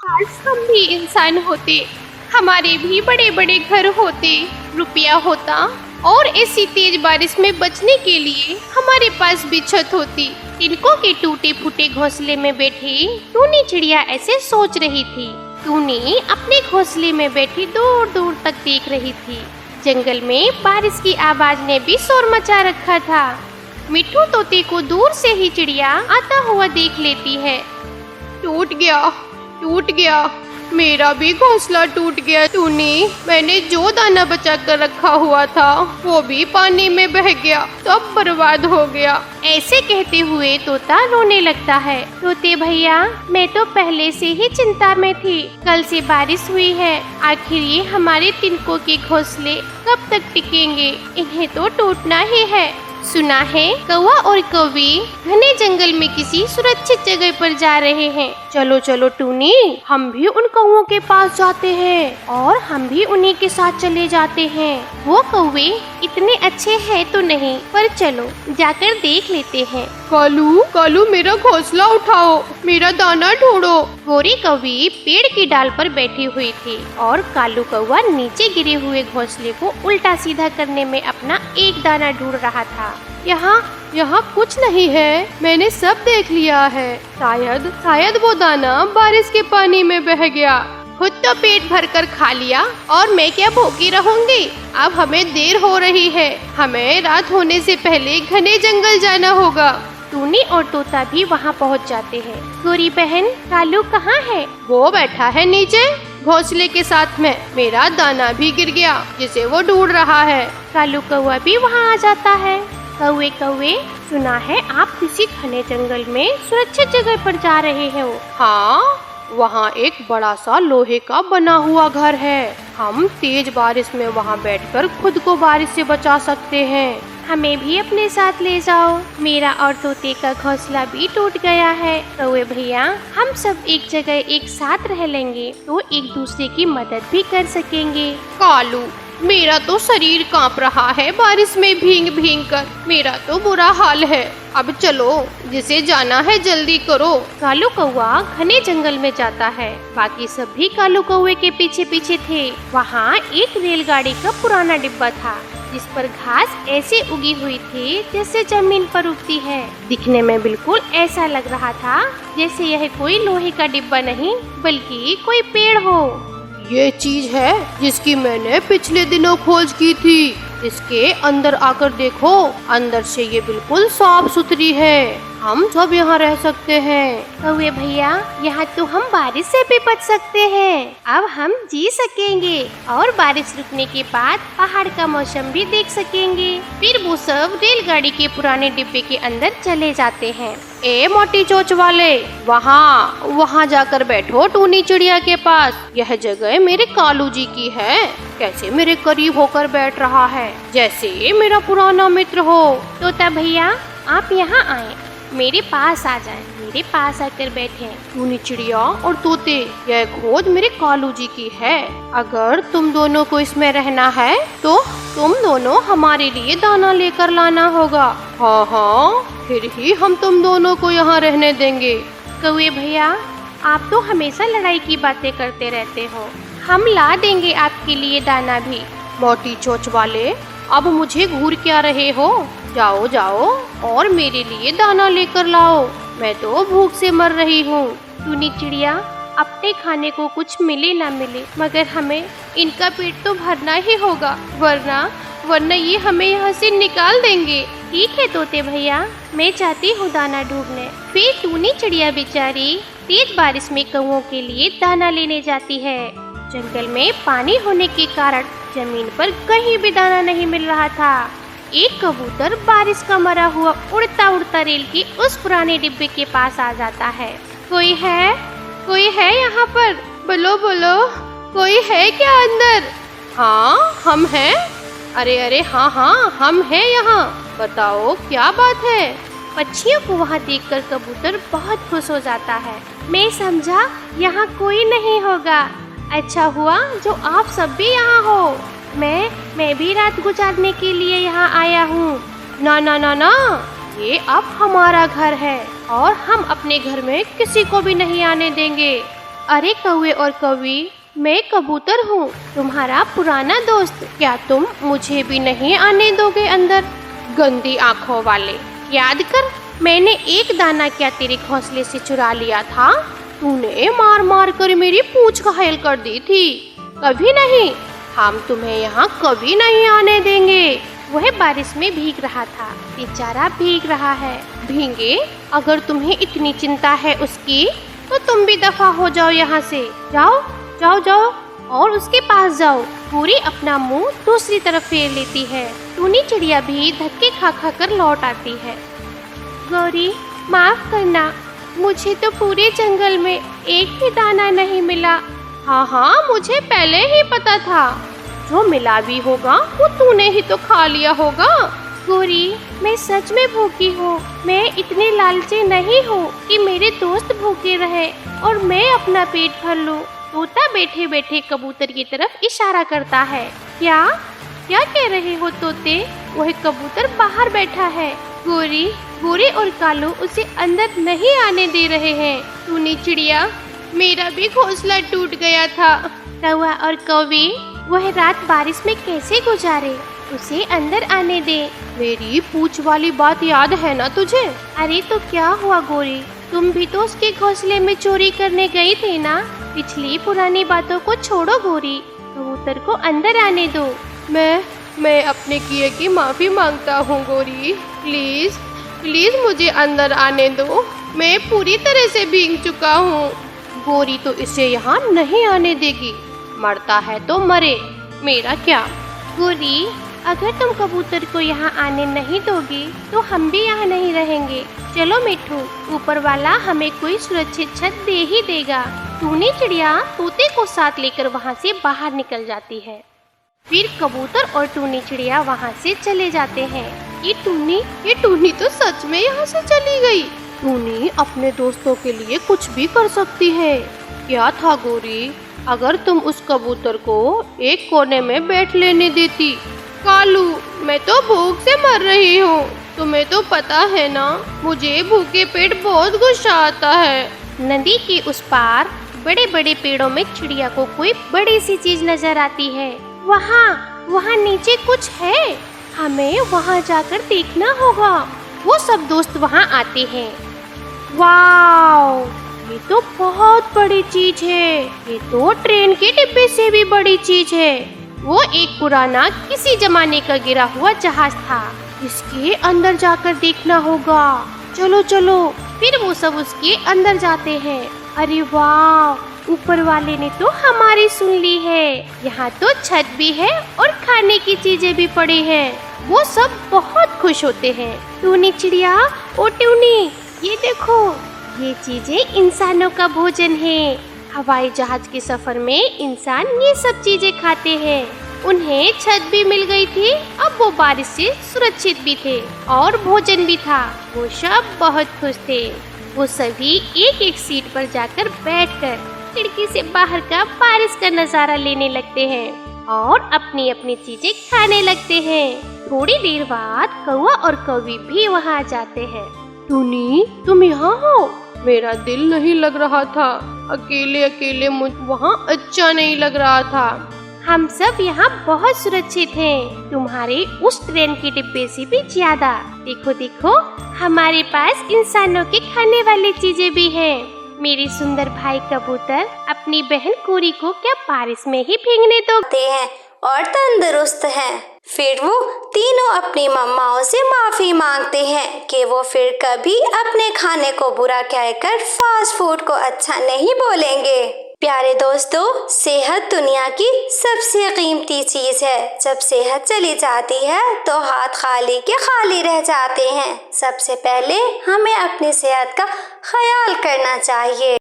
काश हम भी इंसान होते, हमारे भी बड़े बड़े घर होते, रुपया होता और ऐसी तेज बारिश में बचने के लिए हमारे पास भी छत होती। तिनकों के टूटे फूटे घोंसले में बैठी टूनी चिड़िया ऐसे सोच रही थी। टूनी अपने घोंसले में बैठी दूर दूर तक देख रही थी। जंगल में बारिश की आवाज ने भी शोर मचा रखा था। मिट्ठू तोते को दूर से ही चिड़िया आता हुआ देख लेती है। टूट गया, मेरा भी घोंसला टूट गया टूनी। मैंने जो दाना बचा कर रखा हुआ था वो भी पानी में बह गया, सब बर्बाद हो गया। ऐसे कहते हुए तोता रोने लगता है। तोते भैया, मैं तो पहले से ही चिंता में थी। कल से बारिश हुई है, आखिर ये हमारे तिनकों के घोंसले कब तक टिकेंगे? इन्हें तो टूटना ही है। सुना है कौवा और कौवी घने जंगल में किसी सुरक्षित जगह पर जा रहे हैं। चलो चलो टूनी, हम भी उन कौवों के पास जाते हैं और हम भी उन्हीं के साथ चले जाते हैं। वो कौवे इतने अच्छे हैं तो नहीं, पर चलो जाकर देख लेते हैं। कालू मेरा घोंसला उठाओ, मेरा दाना ढूंढो। गोरी कौवी पेड़ की डाल पर बैठी हुई थी और कालू कौवा नीचे गिरे हुए घोंसले को उल्टा सीधा करने में अपना एक दाना ढूंढ रहा था। यहाँ कुछ नहीं है, मैंने सब देख लिया है। शायद वो दाना बारिश के पानी में बह गया। खुद तो पेट भर कर खा लिया और मैं क्या भूखी रहूंगी। अब हमें देर हो रही है, हमें रात होने से पहले घने जंगल जाना होगा। टूनी और तोता भी वहाँ पहुँच जाते हैं। गोरी बहन, कालू कहाँ है? वो बैठा है नीचे घोंसले के साथ में। मेरा दाना भी गिर गया जिसे वो ढूंढ रहा है। कालू कौवा भी वहाँ आ जाता है। कौवे, सुना है आप किसी घने जंगल में सुरक्षित जगह पर जा रहे हो। हाँ, वहाँ एक बड़ा सा लोहे का बना हुआ घर है। हम तेज बारिश में वहाँ बैठकर खुद को बारिश से बचा सकते हैं। हमें भी अपने साथ ले जाओ। मेरा और तोते का घोंसला भी टूट गया है। कौवे भैया, हम सब एक जगह एक साथ रह लेंगे तो एक दूसरे की मदद भी कर सकेंगे। कालू, मेरा तो शरीर कांप रहा है बारिश में भीग भीग कर। मेरा तो बुरा हाल है। अब चलो, जिसे जाना है जल्दी करो। कालू कौवा घने जंगल में जाता है। बाकी सब भी कालू कौवे के पीछे पीछे थे। वहाँ एक रेलगाड़ी का पुराना डिब्बा था जिस पर घास ऐसे उगी हुई थी जैसे जमीन पर उगती है। दिखने में बिल्कुल ऐसा लग रहा था जैसे यह कोई लोहे का डिब्बा नहीं बल्कि कोई पेड़ हो। ये चीज है जिसकी मैंने पिछले दिनों खोज की थी। इसके अंदर आकर देखो, अंदर से ये बिल्कुल साफ सुथरी है। हम सब यहाँ रह सकते हैं। कौवे भैया, यहाँ तो हम बारिश से भी बच सकते हैं। अब हम जी सकेंगे और बारिश रुकने के बाद पहाड़ का मौसम भी देख सकेंगे। फिर वो सब रेलगाड़ी के पुराने डिब्बे के अंदर चले जाते हैं। ए मोटी चोंच वाले, वहाँ जाकर बैठो टूनी चिड़िया के पास। यह जगह मेरे कालू जी की है। कैसे मेरे करीब होकर बैठ रहा है जैसे मेरा पुराना मित्र हो। तोता भैया, आप यहाँ आए, मेरे पास आ जाएं, मेरे पास आकर बैठे। टूनी चिड़िया और तोते, यह खोज मेरे कालू जी की है। अगर तुम दोनों को इसमें रहना है तो तुम दोनों हमारे लिए दाना लेकर लाना होगा। हाँ, फिर ही हम तुम दोनों को यहाँ रहने देंगे। कौवे भैया, आप तो हमेशा लड़ाई की बातें करते रहते हो। हम ला देंगे आपके लिए दाना भी। मोटी चोंच वाले, अब मुझे घूर क्या रहे हो? जाओ और मेरे लिए दाना लेकर लाओ। मैं तो भूख से मर रही हूँ। टूनी चिड़िया, अपने खाने को कुछ मिले ना मिले मगर हमें इनका पेट तो भरना ही होगा, वरना ये हमें यहाँ से निकाल देंगे। ठीक है तोते भैया, मैं चाहती हूँ दाना ढूंढने। फिर टूनी चिड़िया बेचारी तेज बारिश में कौवों के लिए दाना लेने जाती है। जंगल में पानी होने के कारण जमीन पर कहीं भी दाना नहीं मिल रहा था। एक कबूतर बारिश का मरा हुआ उड़ता उड़ता रेल के उस पुराने डिब्बे के पास आ जाता है। कोई है यहाँ पर? बोलो, कोई है क्या अंदर? हाँ, हम हैं। अरे हाँ, हम हैं यहाँ। बताओ क्या बात है? पक्षियों को वहाँ देखकर कबूतर बहुत खुश हो जाता है। मैं समझा यहाँ कोई नहीं होगा। अच्छा हुआ जो आप सब भी यहाँ हो। मैं भी रात गुजारने के लिए यहाँ आया हूँ। ना, ये अब हमारा घर है और हम अपने घर में किसी को भी नहीं आने देंगे। अरे कौवे और कौवी, मैं कबूतर हूँ, तुम्हारा पुराना दोस्त। क्या तुम मुझे भी नहीं आने दोगे अंदर? गंदी आंखों वाले, याद कर, मैंने एक दाना क्या तेरे घोंसले से चुरा लिया था? तूने मार मार कर मेरी पूंछ घायल कर दी थी। कभी नहीं, हम तुम्हें यहाँ कभी नहीं आने देंगे। वह बारिश में भीग रहा था, बेचारा भीग रहा है। भीगे, अगर तुम्हें इतनी चिंता है उसकी तो तुम भी दफा हो जाओ यहाँ से। जाओ जाओ जाओ और उसके पास जाओ। पूरी अपना मुंह दूसरी तरफ फेर लेती है। टूनी चिड़िया भी धक्के खा खा कर लौट आती है। गौरी, माफ करना, मुझे तो पूरे जंगल में एक भी दाना नहीं मिला। हाँ हाँ, मुझे पहले ही पता था, जो मिला भी होगा वो तूने ही तो खा लिया होगा। गौरी, मैं सच में भूखी हूँ। मैं इतनी लालची नहीं हूँ कि मेरे दोस्त भूखे रहे और मैं अपना पेट भर लूँ। तोता बैठे बैठे कबूतर की तरफ इशारा करता है। क्या क्या कह रहे हो तोते? वह कबूतर बाहर बैठा है। गोरी, गोरी और कालू उसे अंदर नहीं आने दे रहे हैं। टूनी चिड़िया, मेरा भी घोंसला टूट गया था। कौवा और कौवी, वह रात बारिश में कैसे गुजारे? उसे अंदर आने दे। मेरी पूंछ वाली बात याद है ना तुझे? अरे तो क्या हुआ गोरी, तुम भी तो उसके घोंसले में चोरी करने गई थी ना। पिछली पुरानी बातों को छोड़ो गोरी, कबूतर को अंदर आने दो। मैं अपने किए की माफी मांगता हूँ गोरी, प्लीज प्लीज मुझे अंदर आने दो। मैं पूरी तरह से भीग चुका हूँ। गोरी तो इसे यहाँ नहीं आने देगी, मरता है तो मरे, मेरा क्या। गोरी, अगर तुम कबूतर को यहाँ आने नहीं दोगी तो हम भी यहाँ नहीं रहेंगे। चलो मिट्ठू, ऊपर वाला हमें कोई सुरक्षित छत दे ही देगा। टूनी चिड़िया तोते को साथ लेकर वहाँ से बाहर निकल जाती है। फिर कबूतर और टूनी चिड़िया वहाँ से चले जाते हैं। ये टूनी तो सच में यहाँ से चली गई। टूनी अपने दोस्तों के लिए कुछ भी कर सकती है। क्या था गोरी, अगर तुम उस कबूतर को एक कोने में बैठ लेने देती। कालू, मैं तो भूख से मर रही हूँ, तुम्हें तो पता है ना, मुझे भूखे पेट बहुत गुस्सा आता है। नदी के उस पार बड़े बड़े पेड़ों में चिड़िया को कोई बड़ी सी चीज नजर आती है। वहाँ नीचे कुछ है, हमें वहाँ जाकर देखना होगा। वो सब दोस्त वहाँ आते हैं। वाओ, ये तो बहुत बड़ी चीज है, ये तो ट्रेन के डिब्बे से भी बड़ी चीज है। वो एक पुराना किसी जमाने का गिरा हुआ जहाज था, इसके अंदर जाकर देखना होगा। चलो चलो। फिर वो सब उसके अंदर जाते हैं। अरे वाह, ऊपर वाले ने तो हमारी सुन ली है। यहाँ तो छत भी है और खाने की चीजें भी पड़ी हैं। वो सब बहुत खुश होते हैं। टूनी चिड़िया, ओ टूनी, ये देखो, ये चीजें इंसानों का भोजन है। हवाई जहाज के सफर में इंसान ये सब चीजें खाते हैं। उन्हें छत भी मिल गई थी, अब वो बारिश से सुरक्षित भी थे और भोजन भी था। वो सब बहुत खुश थे। वो सभी एक एक सीट पर जाकर बैठकर खिड़की से बाहर का बारिश का नजारा लेने लगते हैं और अपनी अपनी चीजें खाने लगते हैं। थोड़ी देर बाद कौवा और कौवी भी वहाँ जाते हैं। टूनी, तुम यहाँ हो? मेरा दिल नहीं लग रहा था, अकेले अकेले मुझ वहाँ अच्छा नहीं लग रहा था। हम सब यहाँ बहुत सुरक्षित हैं, तुम्हारे उस ट्रेन के डिब्बे से भी ज्यादा। देखो देखो, हमारे पास इंसानों के खाने वाली चीजें भी हैं। मेरे सुंदर भाई कबूतर अपनी बहन कोरी को क्या बारिश में ही भीगने दोगे हैं और तंदुरुस्त हैं। फिर वो तीनों अपनी मम्माओं से माफी मांगते हैं कि वो फिर कभी अपने खाने को बुरा कहकर फास्ट फूड को अच्छा नहीं बोलेंगे। प्यारे दोस्तों, सेहत दुनिया की सबसे कीमती चीज है। जब सेहत चली जाती है तो हाथ खाली के खाली रह जाते हैं। सबसे पहले हमें अपनी सेहत का ख्याल करना चाहिए।